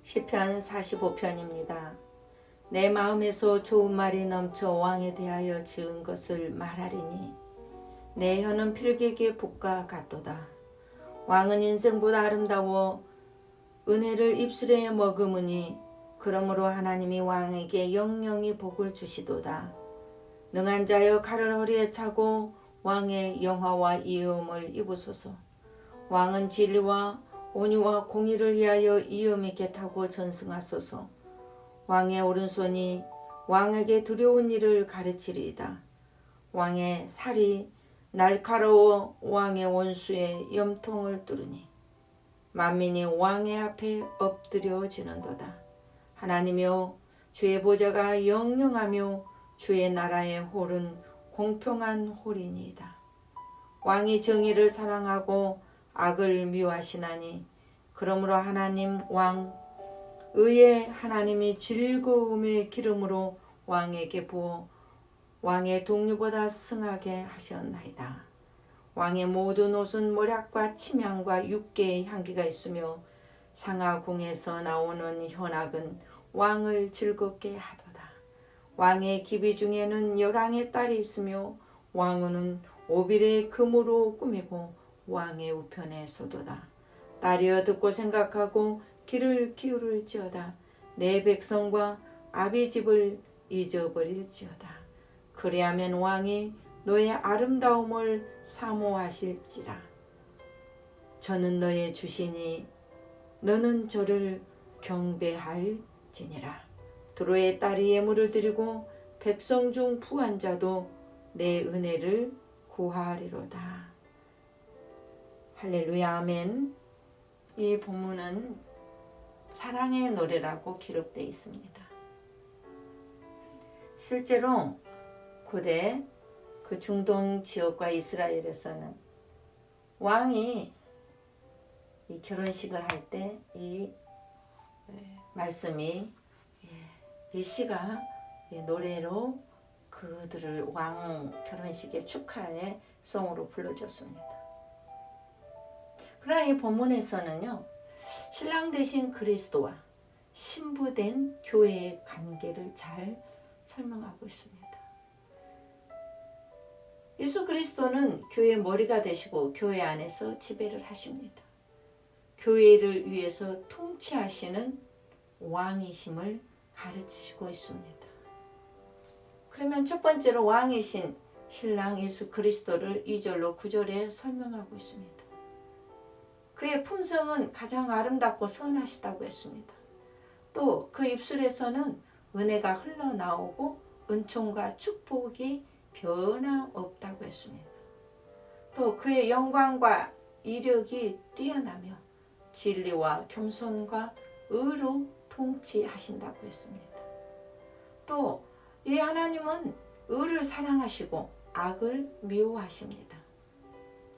시편 45편입니다. 내 마음에서 좋은 말이 넘쳐 왕에 대하여 지은 것을 말하리니 내 혀는 필객의 붓과 같도다. 왕은 인생보다 아름다워 은혜를 입술에 머금으니 그러므로 하나님이 왕에게 영영이 복을 주시도다. 능한 자여 칼을 허리에 차고 왕의 영화와 이음을 입으소서. 왕은 진리와 온유와 공의를 위하여 이음 있게 타고 전승하소서. 왕의 오른손이 왕에게 두려운 일을 가르치리이다. 왕의 살이 날카로워 왕의 원수의 염통을 뚫으니 만민이 왕의 앞에 엎드려지는도다. 하나님이여, 주의 보좌가 영영하며 주의 나라의 홀은 공평한 홀이니이다. 왕이 정의를 사랑하고 악을 미워하시나니 그러므로 하나님 왕 의의 하나님이 즐거움의 기름으로 왕에게 부어 왕의 동류보다 승하게 하셨나이다. 왕의 모든 옷은 모략과 침향과 육개의 향기가 있으며 상하궁에서 나오는 현악은 왕을 즐겁게 하도다. 왕의 기비 중에는 열왕의 딸이 있으며 왕후는 오빌의 금으로 꾸미고 왕의 우편에 서도다. 딸이여, 듣고 생각하고 귀를 기울일지어다. 내 백성과 아비 집을 잊어버릴지어다. 그리하면 왕이 너의 아름다움을 사모하실지라. 저는 너의 주시니 너는 저를 경배할지니라. 두로의 딸이 예물을 드리고 백성 중 부한 자도 내 은혜를 구하리로다. 할렐루야, 아멘. 이 본문은 사랑의 노래라고 기록되어 있습니다. 실제로 고대 그 중동 지역과 이스라엘에서는 왕이 이 결혼식을 할 때 이 말씀이 이 시가 노래로 그들을 왕 결혼식의 축하의 송으로 불러줬습니다. 그러나 이 본문에서는요, 신랑 되신 그리스도와 신부된 교회의 관계를 잘 설명하고 있습니다. 예수 그리스도는 교회의 머리가 되시고 교회 안에서 지배를 하십니다. 교회를 위해서 통치하시는 왕이심을 가르치시고 있습니다. 그러면 첫 번째로 왕이신 신랑 예수 그리스도를 2절로 9절에 설명하고 있습니다. 그의 품성은 가장 아름답고 선하시다고 했습니다. 또 그 입술에서는 은혜가 흘러나오고 은총과 축복이 변함없다고 했습니다. 또 그의 영광과 이력이 뛰어나며 진리와 겸손과 의로 통치하신다고 했습니다. 또 이 하나님은 의를 사랑하시고 악을 미워하십니다.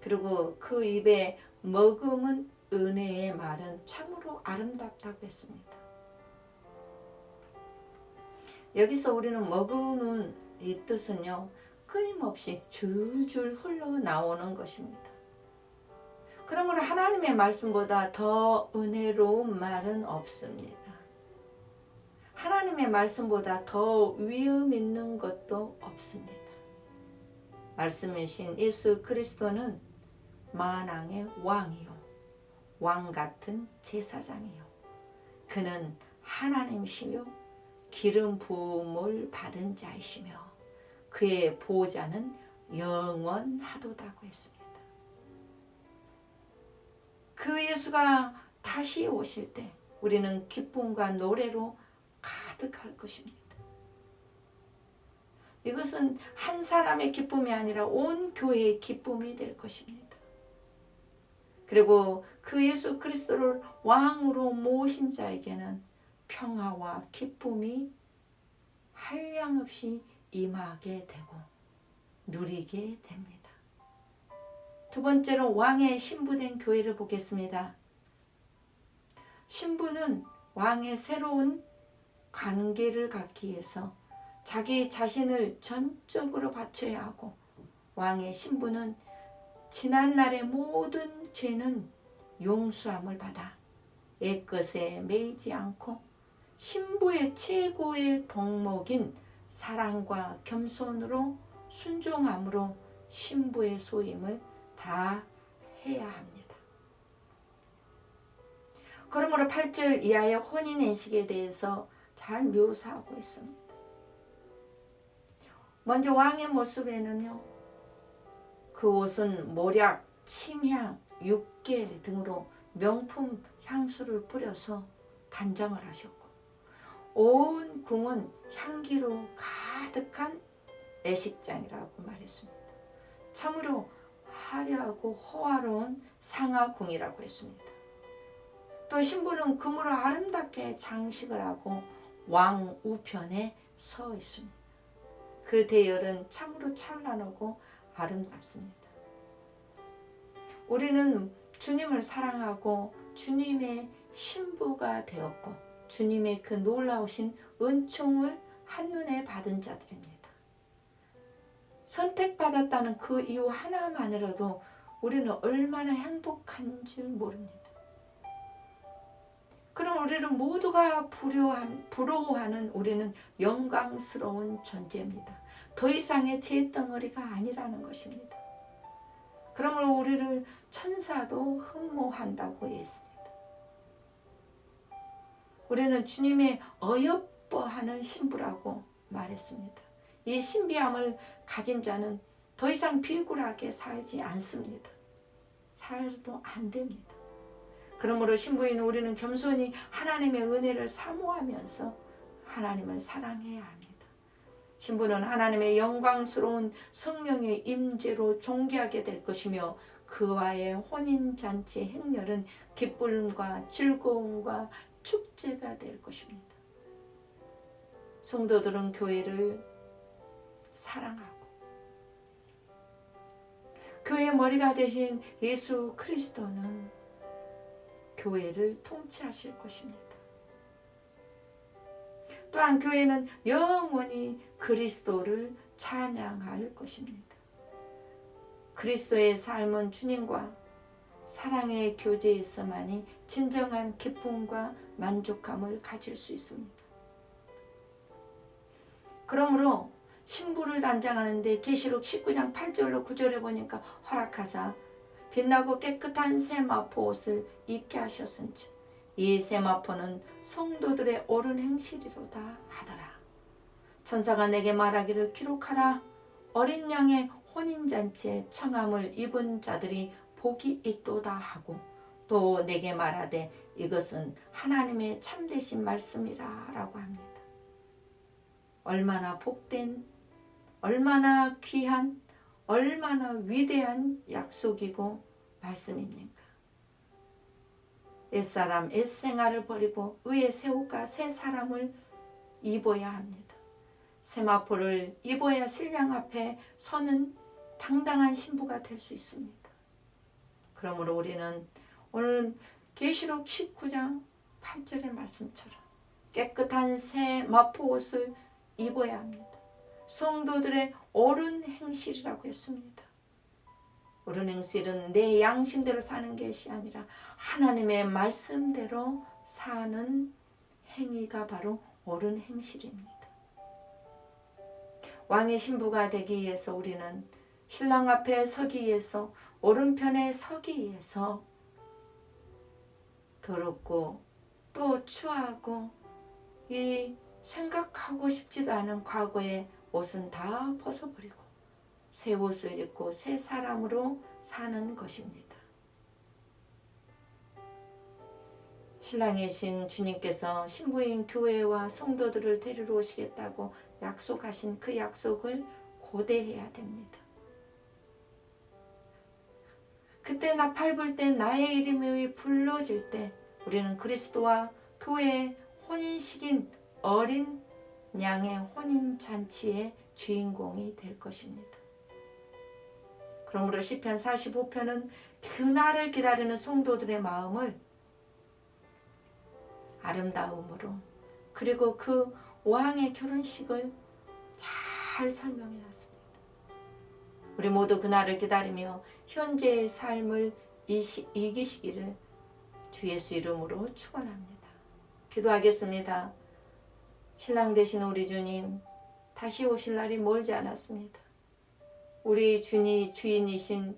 그리고 그 입에 머금은 은혜의 말은 참으로 아름답다고 했습니다. 여기서 우리는 머금은 이 뜻은요, 끊임없이 줄줄 흘러나오는 것입니다. 그러므로 하나님의 말씀보다 더 은혜로운 말은 없습니다. 하나님의 말씀보다 더 위험 있는 것도 없습니다. 말씀이신 예수 그리스도는 만왕의 왕이요, 왕 같은 제사장이요, 그는 하나님이시며 기름 부음을 받은 자이시며 그의 보좌는 영원하도다고 했습니다. 그 예수가 다시 오실 때 우리는 기쁨과 노래로 가득할 것입니다. 이것은 한 사람의 기쁨이 아니라 온 교회의 기쁨이 될 것입니다. 그리고 그 예수 그리스도를 왕으로 모신 자에게는 평화와 기쁨이 한량없이 임하게 되고 누리게 됩니다. 두 번째로 왕의 신부된 교회를 보겠습니다. 신부는 왕의 새로운 관계를 갖기 위해서 자기 자신을 전적으로 바쳐야 하고, 왕의 신부는 지난날의 모든 죄는 용서함을 받아 애것에 매이지 않고 신부의 최고의 덕목인 사랑과 겸손으로 순종함으로 신부의 소임을 다 해야 합니다. 그러므로 8절 이하의 혼인행식에 대해서 잘 묘사하고 있습니다. 먼저 왕의 모습에는요, 그 옷은 모략, 침향, 육개 등으로 명품 향수를 뿌려서 단장을 하셨고, 온 궁은 향기로 가득한 애식장이라고 말했습니다. 참으로 화려하고 호화로운 상하궁이라고 했습니다. 또 신부는 금으로 아름답게 장식을 하고 왕 우편에 서 있습니다. 그 대열은 참으로 찬란하고 아름답습니다. 우리는 주님을 사랑하고 주님의 신부가 되었고 주님의 그 놀라우신 은총을 한눈에 받은 자들입니다. 선택받았다는 그 이유 하나만으로도 우리는 얼마나 행복한 줄 모릅니다. 그럼 우리는 모두가 부러워하는 우리는 영광스러운 존재입니다. 더 이상의 재덩어리가 아니라는 것입니다. 그러므로 우리를 천사도 흠모한다고 했습니다. 우리는 주님의 어여뻐하는 신부라고 말했습니다. 이 신비함을 가진 자는 더 이상 비굴하게 살지 않습니다. 살도 안 됩니다. 그러므로 신부인 우리는 겸손히 하나님의 은혜를 사모하면서 하나님을 사랑해야 합니다. 신부는 하나님의 영광스러운 성령의 임재로 존귀하게 될 것이며 그와의 혼인잔치 행렬은 기쁨과 즐거움과 축제가 될 것입니다. 성도들은 교회를 사랑하고 교회의 머리가 되신 예수 그리스도는 교회를 통치하실 것입니다. 또한 교회는 영원히 그리스도를 찬양할 것입니다. 그리스도의 삶은 주님과 사랑의 교제에서만이 진정한 기쁨과 만족감을 가질 수 있습니다. 그러므로 신부를 단장하는데 계시록 19장 8절로 9절에 보니까 허락하사 빛나고 깨끗한 새 마포 옷을 입게 하셨은즉 이 새 마포는 성도들의 옳은 행실이로다 하더라. 천사가 내게 말하기를 기록하라. 어린 양의 혼인잔치에 청함을 입은 자들이 복이 있도다 하고 또 내게 말하되 이것은 하나님의 참되신 말씀이라 라고 합니다. 얼마나 복된, 얼마나 귀한, 얼마나 위대한 약속이고 말씀입니까? 옛사람, 옛생활을 버리고 의의 새 옷과 새 사람을 입어야 합니다. 세마포를 입어야 신랑 앞에 서는 당당한 신부가 될 수 있습니다. 그러므로 우리는 오늘 계시록 19장 8절의 말씀처럼 깨끗한 새 마포 옷을 입어야 합니다. 성도들의 옳은 행실이라고 했습니다. 옳은 행실은 내 양심대로 사는 것이 아니라 하나님의 말씀대로 사는 행위가 바로 옳은 행실입니다. 왕의 신부가 되기 위해서 우리는 신랑 앞에 서기 위해서 오른편에 서기 위해서 더럽고 또 추하고 이 생각하고 싶지도 않은 과거의 옷은 다 벗어버리고 새 옷을 입고 새 사람으로 사는 것입니다. 신랑이신 주님께서 신부인 교회와 성도들을 데리러 오시겠다고 약속하신 그 약속을 고대해야 됩니다. 그때 나팔 불 때 나의 이름이 불러질 때 우리는 그리스도와 교회의 혼인식인 어린 양의 혼인잔치의 주인공이 될 것입니다. 그러므로 시편 45편은 그날을 기다리는 성도들의 마음을 아름다움으로 그리고 그 왕의 결혼식을 잘 설명해 놨습니다. 우리 모두 그날을 기다리며 현재의 삶을 이기시기를 주 예수 이름으로 축원합니다. 기도하겠습니다. 신랑 되신 우리 주님, 다시 오실 날이 멀지 않았습니다. 우리 주인이신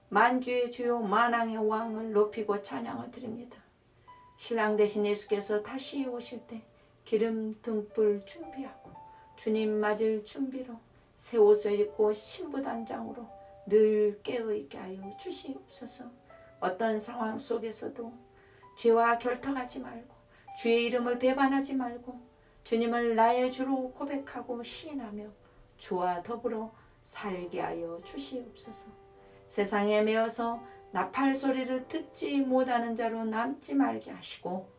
만주의 주요 만왕의 왕을 높이고 찬양을 드립니다. 신랑 되신 예수께서 다시 오실 때 기름 등불 준비하고 주님 맞을 준비로 새 옷을 입고 신부단장으로 늘 깨어있게 하여 주시옵소서. 어떤 상황 속에서도 죄와 결탁하지 말고 주의 이름을 배반하지 말고 주님을 나의 주로 고백하고 시인하며 주와 더불어 살게 하여 주시옵소서. 세상에 매어서 나팔 소리를 듣지 못하는 자로 남지 말게 하시고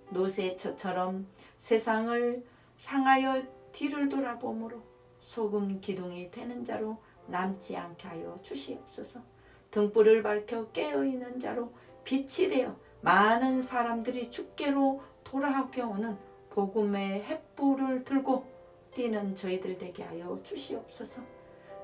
노새처럼 세상을 향하여 뒤를 돌아보므로 소금 기둥이 되는 자로 남지 않게 하여 주시옵소서. 등불을 밝혀 깨어있는 자로 빛이 되어 많은 사람들이 주께로 돌아오게 오는 복음의 횃불을 들고 뛰는 저희들 되게 하여 주시옵소서.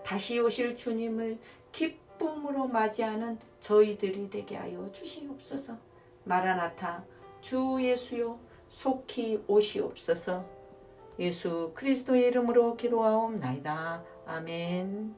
다시 오실 주님을 기쁨으로 맞이하는 저희들이 되게 하여 주시옵소서. 마라나타 주 예수여 속히 오시옵소서. 예수 그리스도의 이름으로 기도하옵나이다. 아멘.